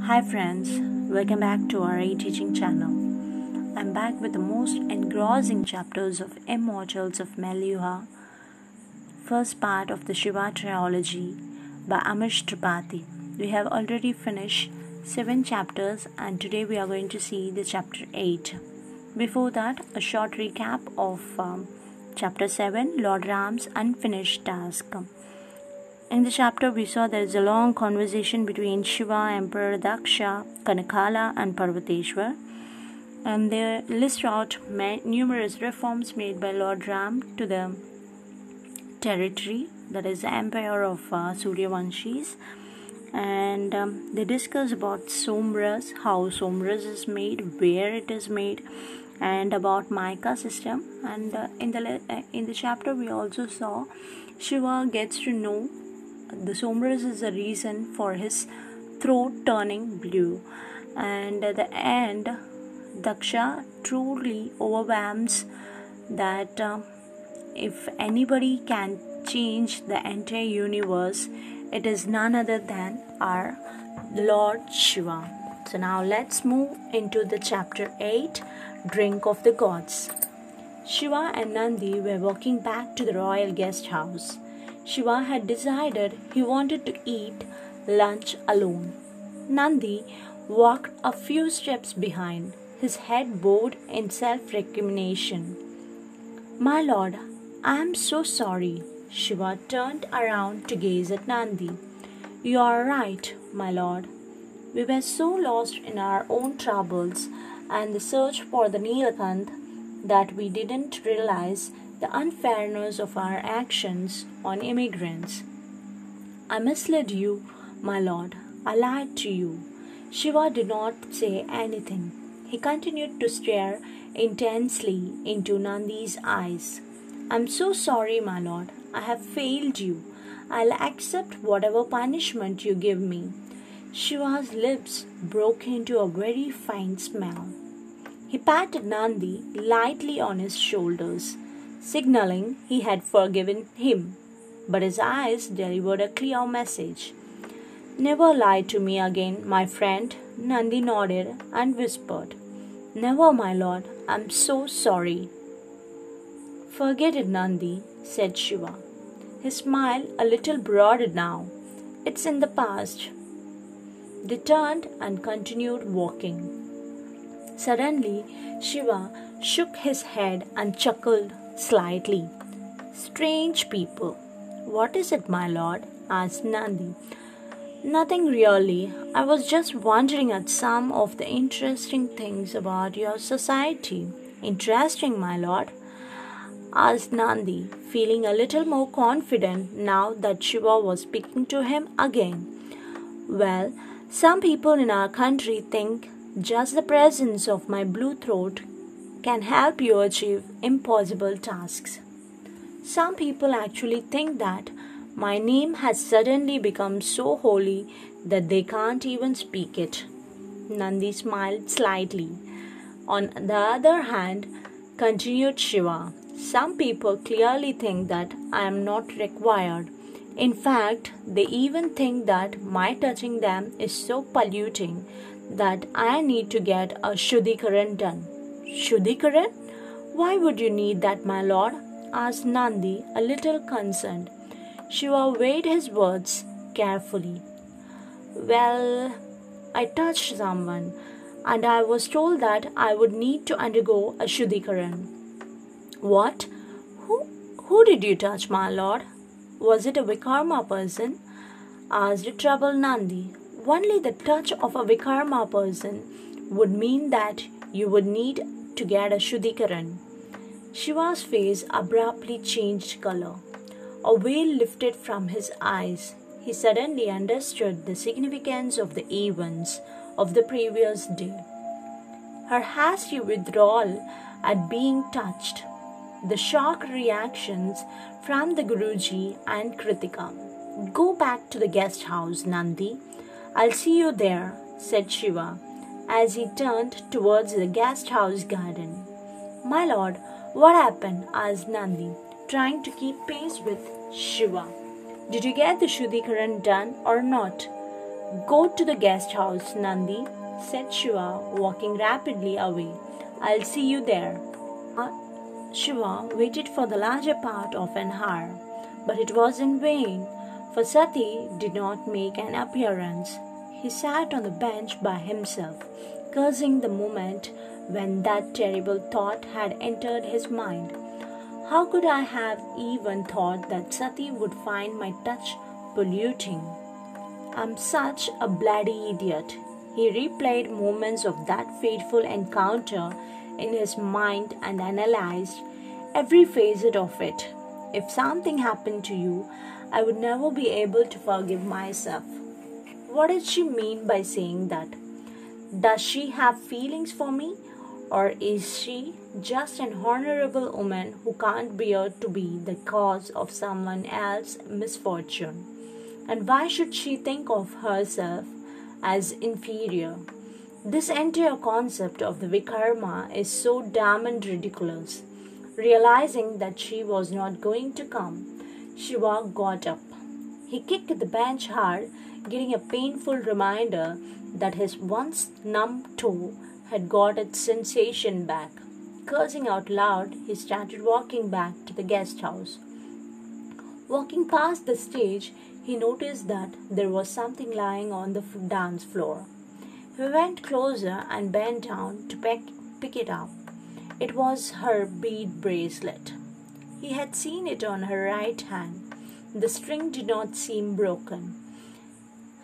Hi friends, welcome back to our teaching channel. I'm back with the most engrossing chapters of Immortals of Melyuha, first part of the Shiva trilogy by Amish Tripathi. We have already finished 7 chapters and today we are going to see the chapter 8. Before that, a short recap of chapter 7, Lord Ram's unfinished task. In the chapter, we saw there is a long conversation between Shiva, Emperor Daksha, Kanakala, and Parvateshwar, and they list out numerous reforms made by Lord Ram to the territory, that is the empire of Suryavanshis, and they discuss about Somras, how Somras is made, where it is made, and about Maika system. And in the chapter, we also saw Shiva gets to know the Somras is the reason for his throat turning blue, and at the end Daksha truly overwhelms that if anybody can change the entire universe, it is none other than our Lord Shiva. So now let's move into the chapter 8, Drink of the Gods. Shiva and Nandi were walking back to the royal guest house. Shiva had decided he wanted to eat lunch alone. Nandi walked a few steps behind, his head bowed in self-recrimination. "My lord, I am so sorry." Shiva turned around to gaze at Nandi. "You are right, my lord. We were so lost in our own troubles and the search for the Nilakant that we didn't realize the unfairness of our actions on immigrants. I misled you, my lord. I lied to you." Shiva did not say anything. He continued to stare intensely into Nandi's eyes. "I'm so sorry, my lord. I have failed you. I'll accept whatever punishment you give me." Shiva's lips broke into a very fine smile. He patted Nandi lightly on his shoulders, signaling he had forgiven him, but his eyes delivered a clear message. "Never lie to me again, my friend." Nandi nodded and whispered, "Never, my lord. I'm so sorry." "Forget it, Nandi," said Shiva, his smile a little broader now. "It's in the past." They turned and continued walking. Suddenly, Shiva shook his head and chuckled slightly. "Strange people." "What is it, my lord?" asked Nandi. "Nothing really. I was just wondering at some of the interesting things about your society." "Interesting, my lord?" asked Nandi, feeling a little more confident now that Shiva was speaking to him again. "Well, some people in our country think just the presence of my blue throat can help you achieve impossible tasks. Some people actually think that my name has suddenly become so holy that they can't even speak it." Nandi smiled slightly. "On the other hand," continued Shiva, "some people clearly think that I am not required. In fact, they even think that my touching them is so polluting that I need to get a Shuddhikaran done." "Shuddhikaran? Why would you need that, my lord?" asked Nandi, a little concerned. Shiva weighed his words carefully. "Well, I touched someone, and I was told that I would need to undergo a Shuddhikaran." "What? Who did you touch, my lord? Was it a Vikarma person?" asked the troubled Nandi. "Only the touch of a Vikarma person would mean that you would need to get a Shuddhikaran." Shiva's face abruptly changed color. A veil lifted from his eyes. He suddenly understood the significance of the events of the previous day. Her hasty withdrawal at being touched, the shock reactions from the Guruji and Kritika. "Go back to the guest house, Nandi. I'll see you there," said Shiva, as he turned towards the guest house garden. "My lord, what happened?" asked Nandi, trying to keep pace with Shiva. "Did you get the Shuddhikaran done or not?" Go to the guest house, Nandi, said Shiva, walking rapidly away. I'll see you there. Shiva waited for the larger part of an hour, but it was in vain, for Sati did not make an appearance. He sat on the bench by himself, cursing the moment when that terrible thought had entered his mind. How could I have even thought that Sati would find my touch polluting? I'm such a bloody idiot. He replayed moments of that fateful encounter in his mind and analyzed every facet of it. If something happened to you, I would never be able to forgive myself. What did she mean by saying that? Does she have feelings for me? Or is she just an honorable woman who can't bear to be the cause of someone else's misfortune? And why should she think of herself as inferior? This entire concept of the Vikarma is so damned ridiculous. Realizing that she was not going to come, Shiva got up. He kicked the bench hard, getting a painful reminder that his once numb toe had got its sensation back. Cursing out loud, he started walking back to the guest house. Walking past the stage, he noticed that there was something lying on the dance floor. He went closer and bent down to pick it up. It was her bead bracelet. He had seen it on her right hand. The string did not seem broken.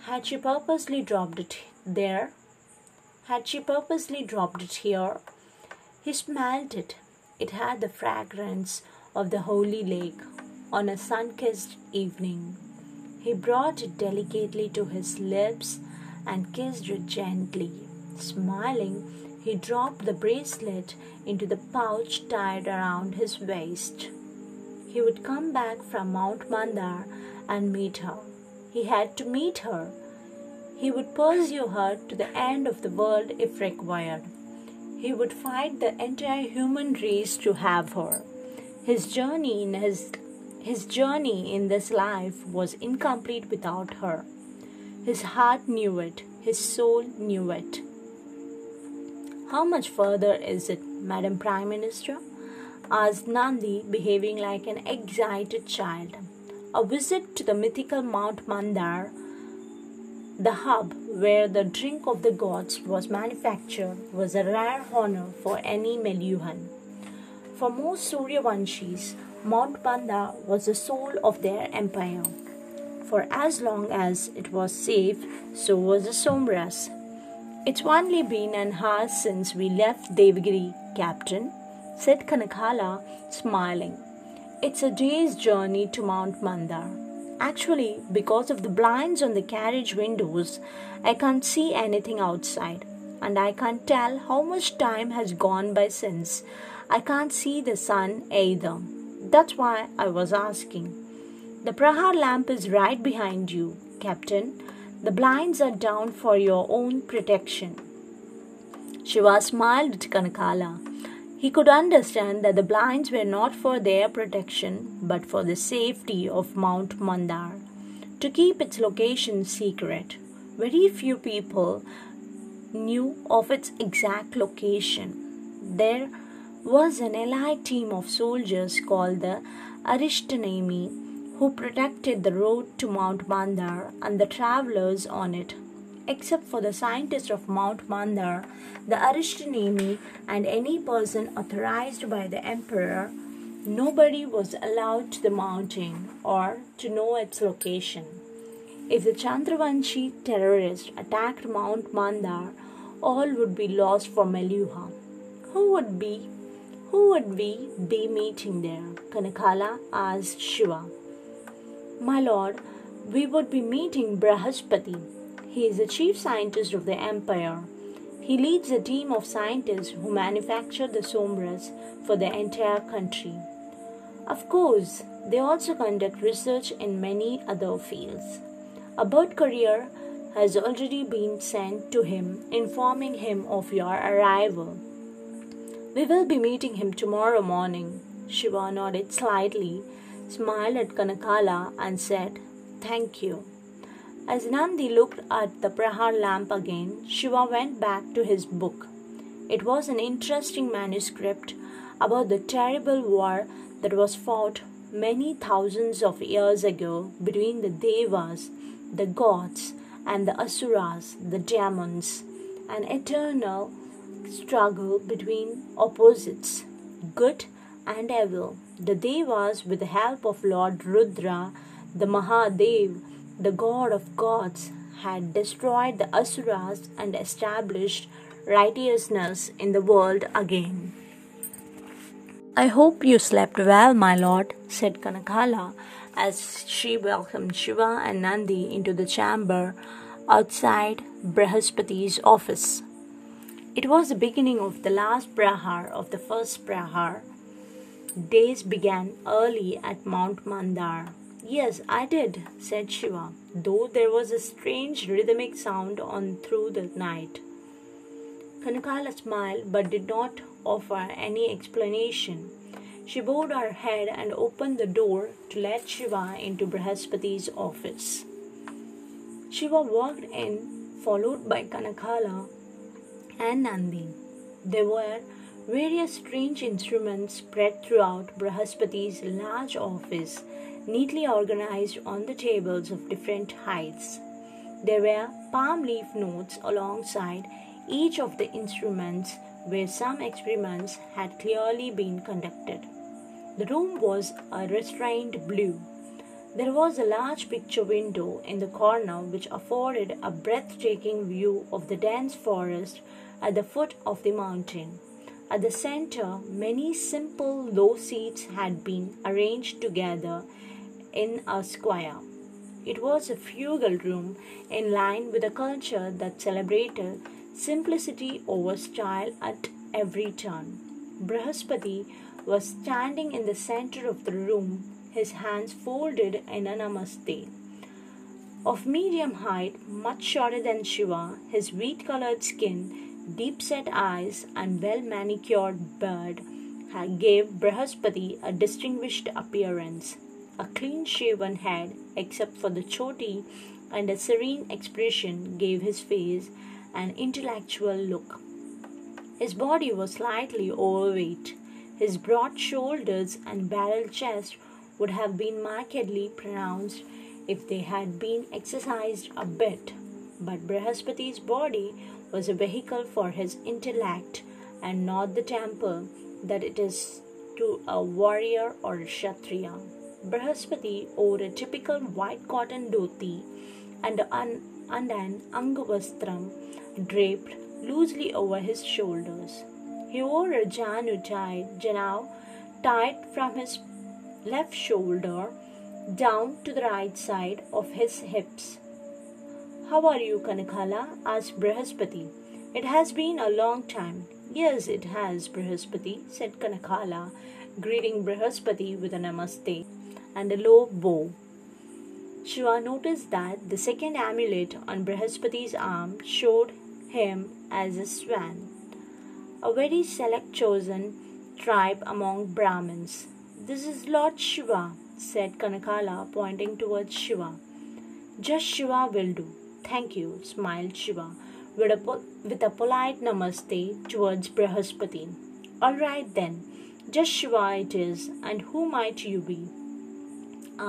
Had she purposely dropped it there? Had she purposely dropped it here? He smelled it. It had the fragrance of the holy lake on a sun-kissed evening. He brought it delicately to his lips and kissed it gently. Smiling, he dropped the bracelet into the pouch tied around his waist. He would come back from Mount Mandar and meet her. He had to meet her. He would pursue her to the end of the world if required. He would fight the entire human race to have her. His journey in this life was incomplete without her. His heart knew it. His soul knew it. How much further is it, Madam Prime Minister? Asked Nandi, behaving like an excited child. A visit to the mythical Mount Mandar, the hub where the drink of the gods was manufactured, was a rare honor for any Meluhan. For most Suryavanshis, Mount Mandar was the soul of their empire. For as long as it was safe, so was the Somras. It's only been an hour since we left Devagiri, Captain, said Kanakala, smiling. It's a day's journey to Mount Mandar. Actually, because of the blinds on the carriage windows, I can't see anything outside, and I can't tell how much time has gone by since. I can't see the sun either. That's why I was asking. The Prahar lamp is right behind you, Captain. The blinds are down for your own protection. Shiva smiled at Kanakala. He could understand that the blinds were not for their protection, but for the safety of Mount Mandar, to keep its location secret. Very few people knew of its exact location. There was an allied team of soldiers called the Arishtanemi who protected the road to Mount Mandar and the travelers on it. Except for the scientists of Mount Mandar, the Arishtanemi, and any person authorized by the emperor, nobody was allowed to the mountain or to know its location. If the Chandravanshi terrorists attacked Mount Mandar, all would be lost for Meluha. Who would we be meeting there? Kanakala asked Shiva. My lord, we would be meeting Brahaspati. He is the chief scientist of the empire. He leads a team of scientists who manufacture the Somras for the entire country. Of course, they also conduct research in many other fields. A bird courier has already been sent to him, informing him of your arrival. We will be meeting him tomorrow morning. Shiva nodded slightly, smiled at Kanakala and said, Thank you. As Nandi looked at the Prahar lamp again, Shiva went back to his book. It was an interesting manuscript about the terrible war that was fought many thousands of years ago between the Devas, the gods, and the Asuras, the demons, an eternal struggle between opposites, good and evil. The Devas, with the help of Lord Rudra, the Mahadev, the god of gods, had destroyed the Asuras and established righteousness in the world again. "I hope you slept well, my lord," said Kanakala as she welcomed Shiva and Nandi into the chamber outside Brihaspati's office. It was the beginning of the last prahar of the first prahar. Days began early at Mount Mandar. "Yes, I did," said Shiva, though there was a strange rhythmic sound on through the night. Kanakala smiled but did not offer any explanation. She bowed her head and opened the door to let Shiva into Brihaspati's office. Shiva walked in, followed by Kanakala and Nandi. There were various strange instruments spread throughout Brihaspati's large office, neatly organized on the tables of different heights. There were palm leaf notes alongside each of the instruments where some experiments had clearly been conducted. The room was a restrained blue. There was a large picture window in the corner which afforded a breathtaking view of the dense forest at the foot of the mountain. At the center, many simple low seats had been arranged together in a square. It was a frugal room in line with a culture that celebrated simplicity over style at every turn. Brihaspati was standing in the center of the room, his hands folded in a namaste. Of medium height, much shorter than Shiva, his wheat-colored skin, deep-set eyes, and well-manicured beard gave Brihaspati a distinguished appearance. A clean-shaven head, except for the choti, and a serene expression gave his face an intellectual look. His body was slightly overweight. His broad shoulders and barrel chest would have been markedly pronounced if they had been exercised a bit, but Brihaspati's body was a vehicle for his intellect and not the temper that it is to a warrior or a kshatriya. Brihaspati wore a typical white cotton dhoti and an angavastram draped loosely over his shoulders. He wore a janu tied from his left shoulder down to the right side of his hips. "How are you, Kanakala?" asked Brihaspati. "It has been a long time." "Yes, it has, Brihaspati," said Kanakala, greeting Brihaspati with a namaste and a low bow. Shiva noticed that the second amulet on Brihaspati's arm showed him as a swan, a very select chosen tribe among Brahmins. "This is Lord Shiva," said Kanakala, pointing towards Shiva. "Just Shiva will do." "Thank you," smiled Shiva, with a polite namaste towards Brihaspati. "All right then, just Shiva it is, and who might you be?"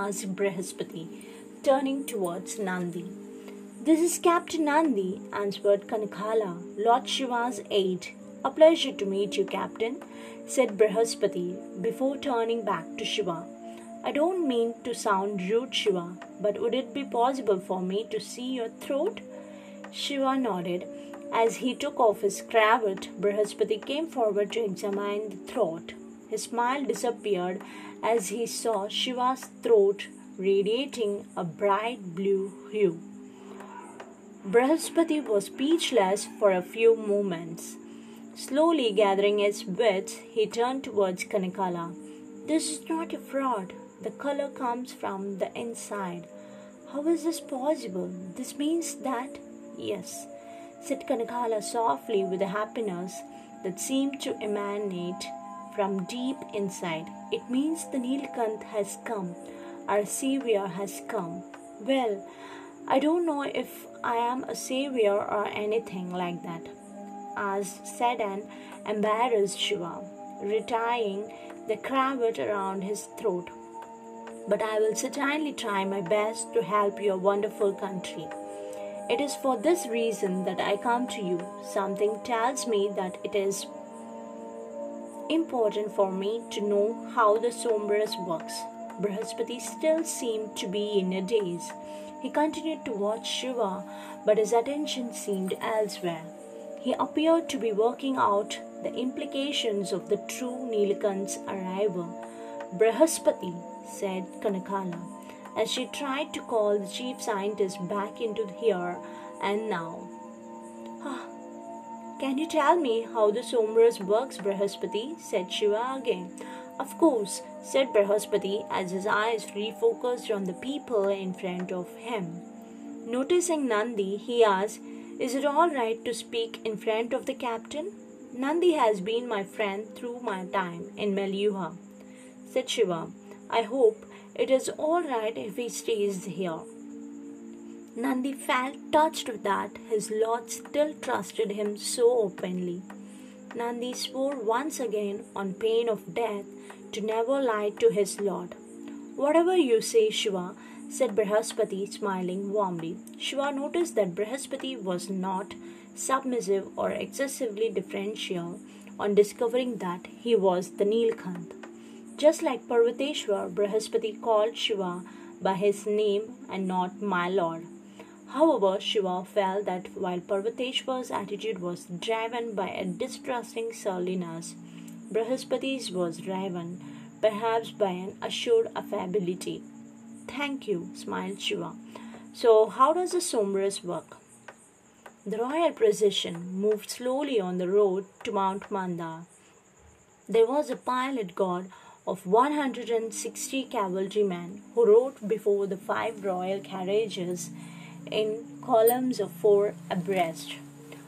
asked Brihaspati, turning towards Nandi. "This is Captain Nandi," answered Kanakala, "Lord Shiva's aide." "A pleasure to meet you, Captain," said Brihaspati, before turning back to Shiva. "I don't mean to sound rude, Shiva, but would it be possible for me to see your throat?" Shiva nodded. As he took off his cravat, Brihaspati came forward to examine the throat. His smile disappeared as he saw Shiva's throat radiating a bright blue hue. Brihaspati was speechless for a few moments. Slowly gathering his wits, he turned towards Kanakala. "This is not a fraud. The color comes from the inside." "How is this possible? This means that—" "Yes," said Kanakala softly with a happiness that seemed to emanate from deep inside. "It means the Nilkanth has come. Our savior has come. Well, I don't know if I am a savior or anything like that, as said an embarrassed Shiva, retying the cravat around his throat. But I will certainly try my best to help your wonderful country. It is for this reason that I come to you. Something tells me that it is important for me to know how the Somras works. Brihaspati still seemed to be in a daze. He continued to watch Shiva, but his attention seemed elsewhere. He appeared to be working out the implications of the true Nilakant's arrival. Brihaspati, said Kanakala, as she tried to call the chief scientist back into the here and now. Can you tell me how the Somras works, Brihaspati? Said Shiva again. Of course, said Brihaspati as his eyes refocused on the people in front of him. Noticing Nandi, he asked, Is it all right to speak in front of the captain? Nandi has been my friend through my time in Melyuha, said Shiva. I hope it is all right if he stays here. Nandi felt touched that his lord still trusted him so openly. Nandi swore once again on pain of death to never lie to his lord. Whatever you say, Shiva, said Brihaspati, smiling warmly. Shiva noticed that Brihaspati was not submissive or excessively deferential on discovering that he was the Nilkant. Just like Parvateshwar, Brihaspati called Shiva by his name and not my lord. However, Shiva felt that while Parvateshwar's attitude was driven by a distrusting surliness, Brihaspati's was driven perhaps by an assured affability. Thank you, smiled Shiva. So, how does the Somras work? The royal procession moved slowly on the road to Mount Mandar. There was a pilot guard of 160 cavalrymen who rode before the 5 royal carriages in columns of 4 abreast.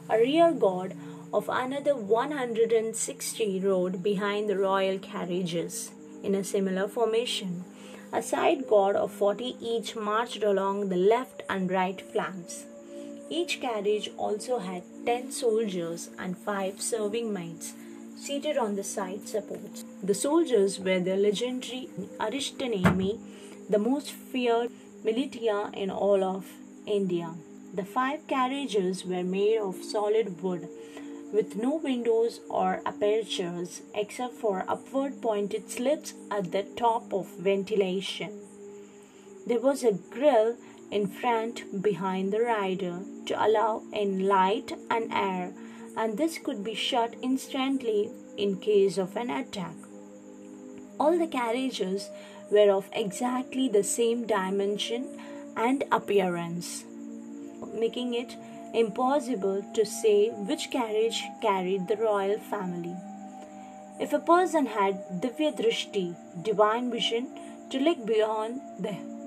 A rear guard of another 160 rode behind the royal carriages in a similar formation. A side guard of 40 each marched along the left and right flanks. Each carriage also had 10 soldiers and 5 serving maids seated on the side supports. The soldiers were the legendary Arishtanemi, the most feared militia in all of India. The 5 carriages were made of solid wood, with no windows or apertures except for upward pointed slits at the top of ventilation. There was a grille in front behind the rider to allow in light and air, and this could be shut instantly in case of an attack. All the carriages were of exactly the same dimension and appearance, making it impossible to say which carriage carried the royal family. If a person had Divya Drishti, divine vision, to look beyond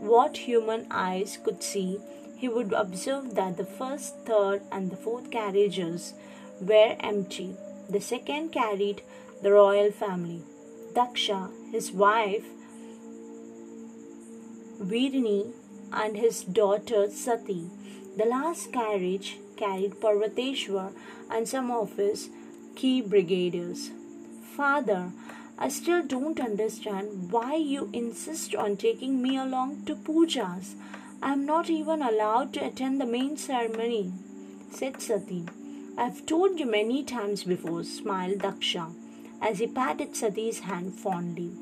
what human eyes could see, he would observe that the first, third, and the fourth carriages were empty. The second carried the royal family. Daksha, his wife, Virni, and his daughter Sati. The last carriage carried Parvateshwar and some of his key brigadiers. Father, I still don't understand why you insist on taking me along to pujas. I am not even allowed to attend the main ceremony, said Sati. I have told you many times before, smiled Daksha, as he patted Sati's hand fondly.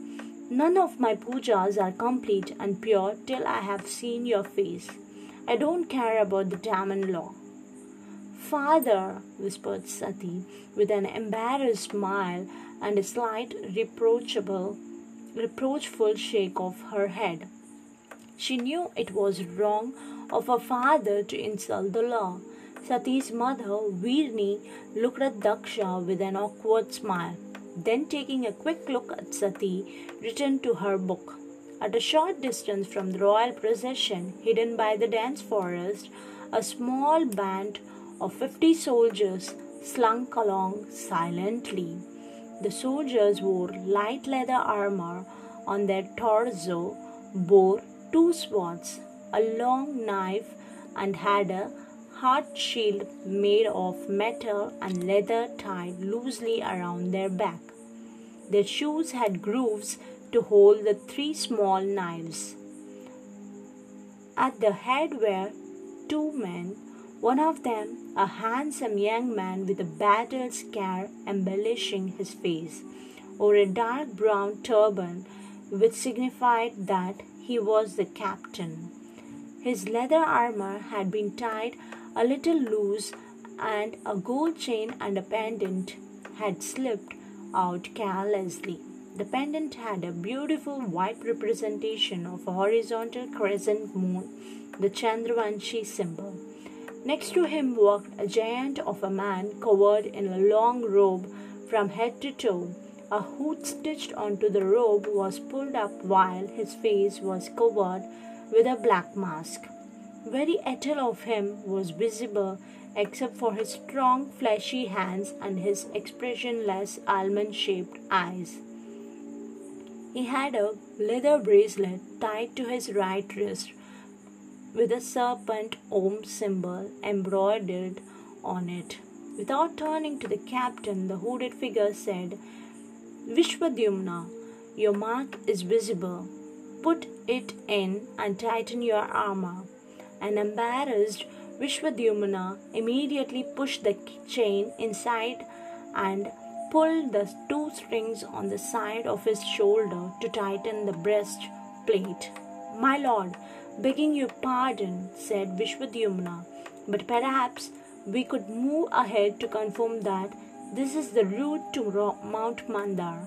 None of my pujas are complete and pure till I have seen your face. I don't care about the Daman law. Father, whispered Sati, with an embarrassed smile and a slight reproachful shake of her head. She knew it was wrong of her father to insult the law. Sati's mother, Virni, looked at Daksha with an awkward smile. Then, taking a quick look at Sati, returned to her book. At a short distance from the royal procession, hidden by the dense forest, a small band of 50 soldiers slunk along silently. The soldiers wore light leather armor. On their torso bore 2 swords, a long knife and had a heart shield made of metal and leather tied loosely around their back. Their shoes had grooves to hold the 3 small knives. At the head were 2 men, one of them a handsome young man with a battle scar embellishing his face, or a dark brown turban which signified that he was the captain. His leather armor had been tied a little loose, and a gold chain and a pendant had slipped out carelessly. The pendant had a beautiful white representation of a horizontal crescent moon, the Chandravanshi symbol. Next to him walked a giant of a man covered in a long robe from head to toe. A hood stitched onto the robe was pulled up while his face was covered with a black mask. Very little of him was visible except for his strong fleshy hands and his expressionless almond-shaped eyes. He had a leather bracelet tied to his right wrist with a serpent Om symbol embroidered on it. Without turning to the captain, the hooded figure said, "Vishwadyumna, your mark is visible. Put it in and tighten your armor." An embarrassed Vishwadyumna immediately pushed the chain inside and pulled the 2 strings on the side of his shoulder to tighten the breastplate. "My lord, begging your pardon," said Vishwadyumna, "but perhaps we could move ahead to confirm that this is the route to Mount Mandar.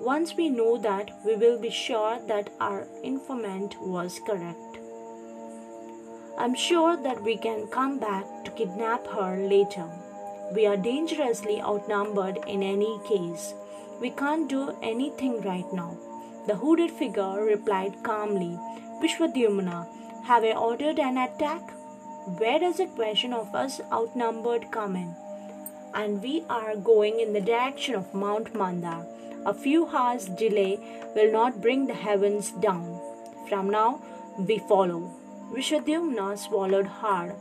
Once we know that, we will be sure that our informant was correct. I'm sure that we can come back to kidnap her later. We are dangerously outnumbered in any case. We can't do anything right now." The hooded figure replied calmly, "Vishwadyumna, have I ordered an attack? Where does the question of us outnumbered come in? And we are going in the direction of Mount Mandar. A few hours' delay will not bring the heavens down. From now, we follow." Vishwadyumna swallowed hard.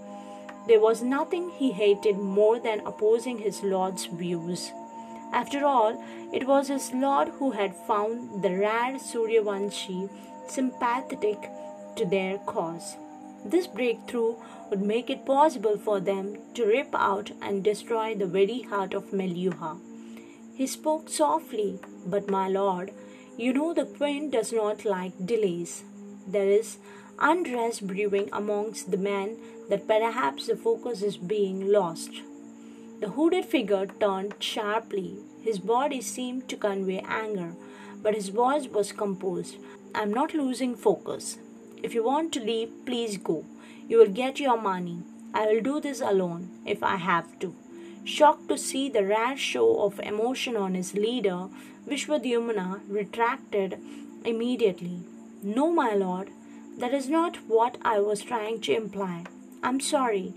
There was nothing he hated more than opposing his lord's views. After all, it was his lord who had found the rare Suryavanshi sympathetic to their cause. This breakthrough would make it possible for them to rip out and destroy the very heart of Meluha. He spoke softly, "But my lord, you know the queen does not like delays. There is unrest brewing amongst the men that perhaps the focus is being lost." The hooded figure turned sharply. His body seemed to convey anger, but his voice was composed. "I'm not losing focus. If you want to leave, please go. You will get your money. I will do this alone if I have to." Shocked to see the rare show of emotion on his leader, Vishwadyumna retracted immediately. "No, my lord, that is not what I was trying to imply. I'm sorry.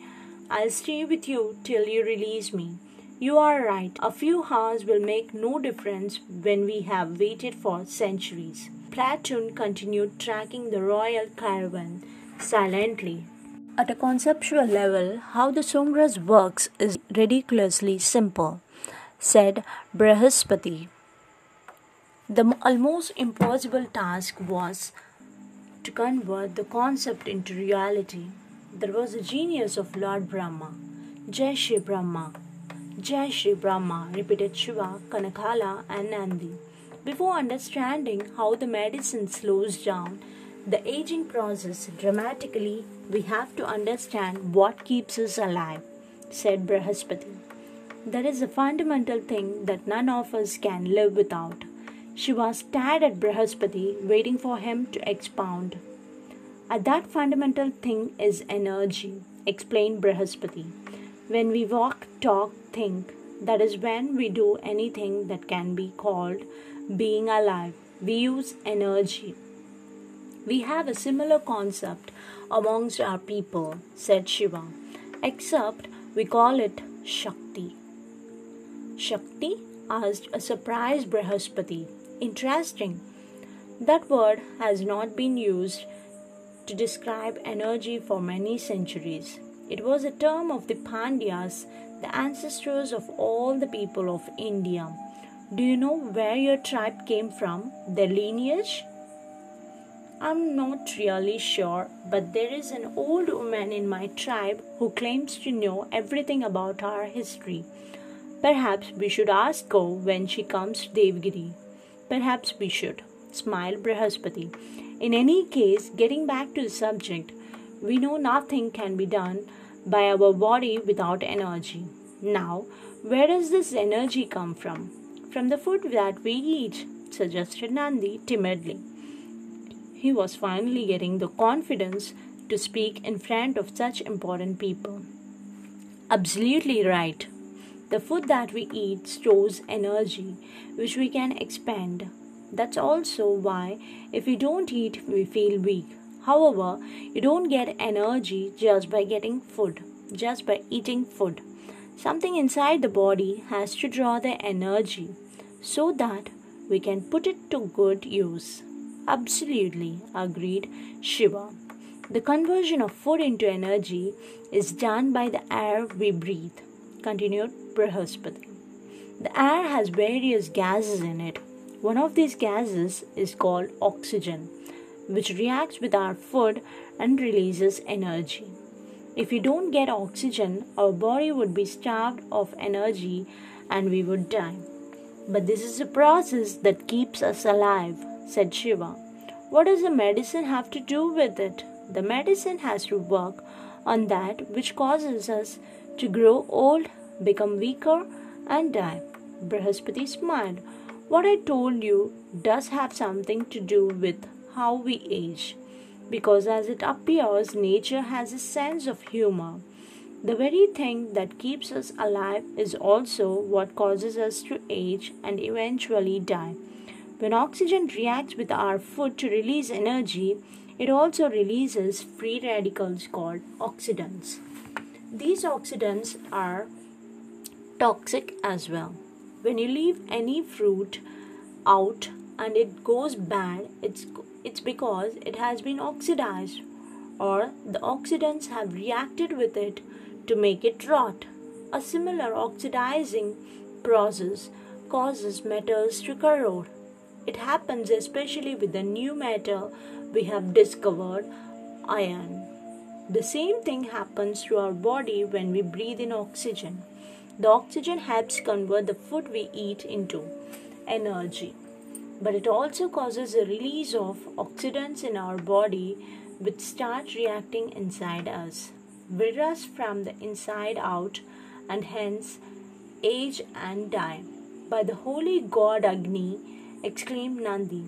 I'll stay with you till you release me. You are right. A few hours will make no difference when we have waited for centuries." Platoon continued tracking the royal caravan silently. At a conceptual level, how the Sangras works is ridiculously simple, said Brihaspati. The almost impossible task was to convert the concept into reality. There was the genius of Lord Brahma. "Jai Shri Brahma, Jai Shri Brahma," repeated Shiva, Kanakala, and Nandi. Before understanding how the medicine slows down the aging process dramatically, we have to understand what keeps us alive, said Brihaspati. There is a fundamental thing that none of us can live without. Shiva stared at Brihaspati, waiting for him to expound. "That fundamental thing is energy," explained Brihaspati. "When we walk, talk, think, that is when we do anything that can be called being alive. We use energy." "We have a similar concept amongst our people," said Shiva, "except we call it Shakti." "Shakti?" asked a surprised Brihaspati. "Interesting. That word has not been used to describe energy for many centuries. It was a term of the Pandyas, the ancestors of all the people of India. Do you know where your tribe came from, their lineage? I'm not really sure, but there is an old woman in my tribe who claims to know everything about our history. Perhaps we should ask her when she comes to Devgiri. Perhaps we should, smiled Brihaspati. In any case, getting back to the subject, we know nothing can be done by our body without energy. Now, where does this energy come from? From the food that we eat, suggested Nandi timidly. He was finally getting the confidence to speak in front of such important people. Absolutely right. The food that we eat stores energy, which we can expend. That's also why, if we don't eat, we feel weak. However, you don't get energy just by getting food, just by eating food. Something inside the body has to draw the energy so that we can put it to good use. Absolutely, agreed Shiva. The conversion of food into energy is done by the air we breathe, continued Brihaspati. The air has various gases in it. One of these gases is called oxygen, which reacts with our food and releases energy. If we don't get oxygen, our body would be starved of energy and we would die. But this is a process that keeps us alive, said Shiva. What does the medicine have to do with it? The medicine has to work on that which causes us to grow old, become weaker, and die. Brihaspati smiled. What I told you does have something to do with how we age, because as it appears, nature has a sense of humor. The very thing that keeps us alive is also what causes us to age and eventually die. When oxygen reacts with our food to release energy, it also releases free radicals called oxidants. These oxidants are toxic as well. When you leave any fruit out and it goes bad, it's because it has been oxidized, or the oxidants have reacted with it to make it rot. A similar oxidizing process causes metals to corrode. It happens especially with the new metal we have discovered, iron. The same thing happens to our body when we breathe in oxygen. The oxygen helps convert the food we eat into energy. But it also causes a release of oxidants in our body which start reacting inside us. We rust from the inside out and hence age and die. By the holy god Agni, exclaimed Nandi,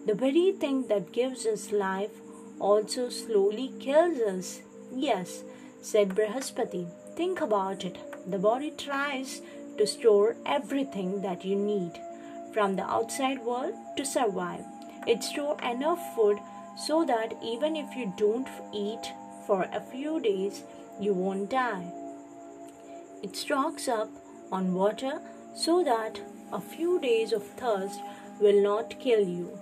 the very thing that gives us life also slowly kills us. Yes, said Brihaspati. Think about it. The body tries to store everything that you need from the outside world to survive. It stores enough food so that even if you don't eat for a few days, you won't die. It stocks up on water so that a few days of thirst will not kill you.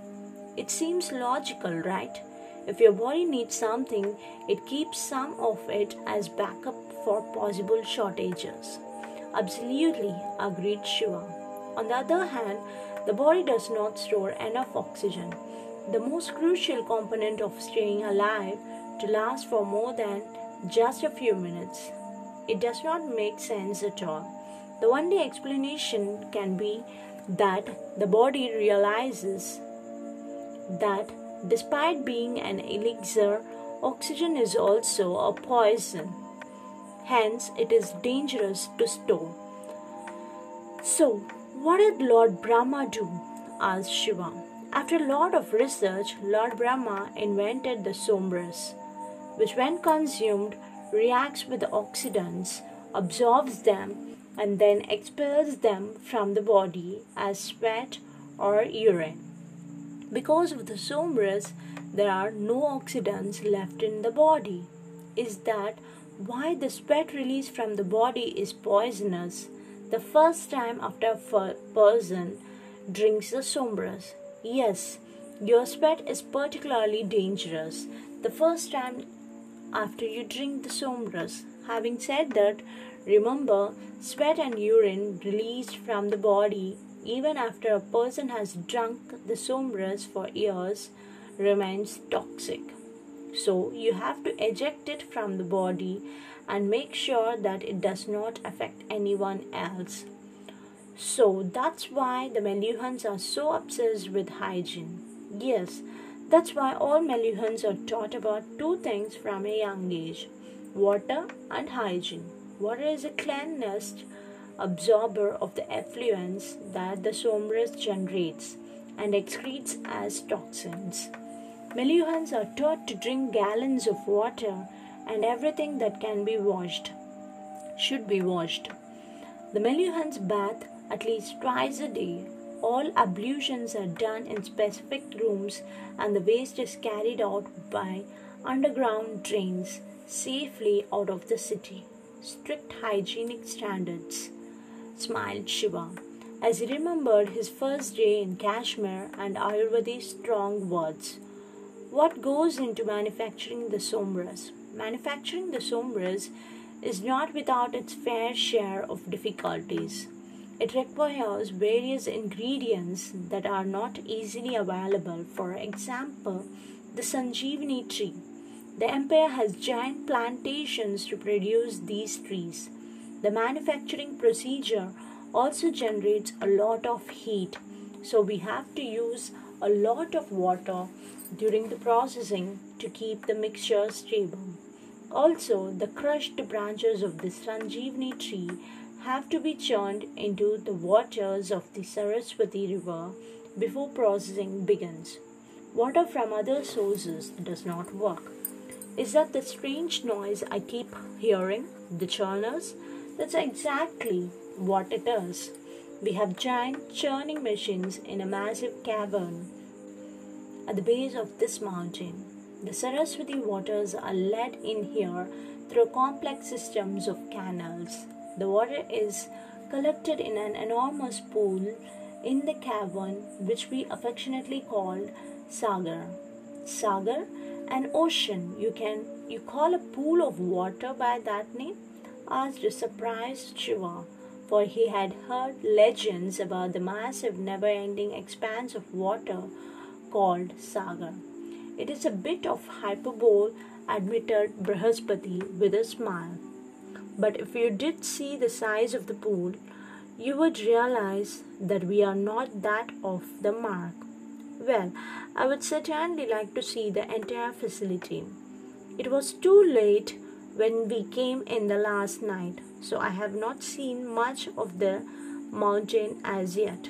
It seems logical, right? If your body needs something, it keeps some of it as backup for possible shortages. Absolutely, agreed Shiva. On the other hand, the body does not store enough oxygen, the most crucial component of staying alive, to last for more than just a few minutes. It does not make sense at all. The only explanation can be that the body realizes that despite being an elixir, oxygen is also a poison. Hence, it is dangerous to store. So, what did Lord Brahma do? Asked Shiva. After a lot of research, Lord Brahma invented the sombras, which when consumed reacts with the oxidants, absorbs them, and then expels them from the body as sweat or urine. Because of the sombras, there are no oxidants left in the body. Is that why the sweat released from the body is poisonous the first time after a person drinks the sombras? Yes, your sweat is particularly dangerous. the first time after you drink the somras. Having said that, remember, sweat and urine released from the body even after a person has drunk the somras for years remains toxic. So you have to eject it from the body and make sure that it does not affect anyone else. So that's why the Meluhans are so obsessed with hygiene. Yes, that's why all Meluhans are taught about two things from a young age: water and hygiene. Water is a cleanest absorber of the effluents that the somras generates and excretes as toxins. Meluhans are taught to drink gallons of water, and everything that can be washed should be washed. The Meluhans bath at least twice a day. All ablutions are done in specific rooms, and the waste is carried out by underground drains safely out of the city. Strict hygienic standards, smiled Shiva, as he remembered his first day in Kashmir and Ayurvedi's strong words. What goes into manufacturing the somras? Manufacturing the somras is not without its fair share of difficulties. It requires various ingredients that are not easily available. For example, the Sanjeevani tree. The empire has giant plantations to produce these trees. The manufacturing procedure also generates a lot of heat, so we have to use a lot of water during the processing to keep the mixture stable. Also, the crushed branches of the Sanjeevani tree have to be churned into the waters of the Saraswati river before processing begins. Water from other sources does not work. Is that the strange noise I keep hearing? The churners? That's exactly what it is. We have giant churning machines in a massive cavern at the base of this mountain. The Saraswati waters are led in here through complex systems of canals. The water is collected in an enormous pool in the cavern, which we affectionately call Sagar. Sagar, an ocean. You call a pool of water by that name? Asked a surprised Shiva, for he had heard legends about the massive never-ending expanse of water called Sagar. It is a bit of hyperbole, admitted Brihaspati with a smile. But if you did see the size of the pool, you would realize that we are not that off the mark. Well, I would certainly like to see the entire facility. It was too late when we came in the last night, so I have not seen much of the mountain as yet.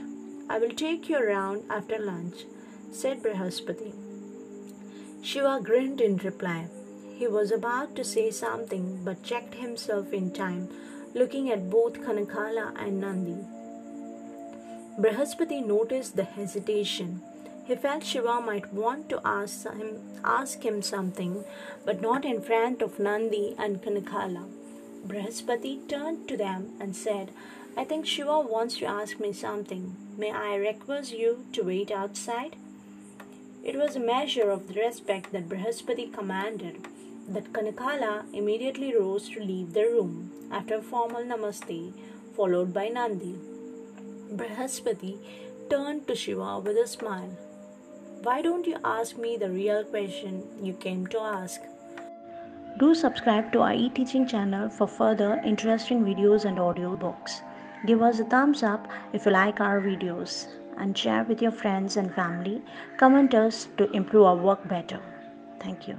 I will take you around after lunch, said Brihaspati. Shiva grinned in reply. He was about to say something but checked himself in time, looking at both Kanakala and Nandi. Brihaspati noticed the hesitation. He felt Shiva might want to ask him something, but not in front of Nandi and Kanakala. Brihaspati turned to them and said, I think Shiva wants to ask me something. May I request you to wait outside? It was a measure of the respect that Brihaspati commanded that Kanakala immediately rose to leave the room after a formal namaste, followed by Nandi. Brihaspati turned to Shiva with a smile. Why don't you ask me the real question you came to ask? Do subscribe to our e-teaching channel for further interesting videos and audiobooks. Give us a thumbs up if you like our videos and share with your friends and family. Comment us to improve our work better. Thank you.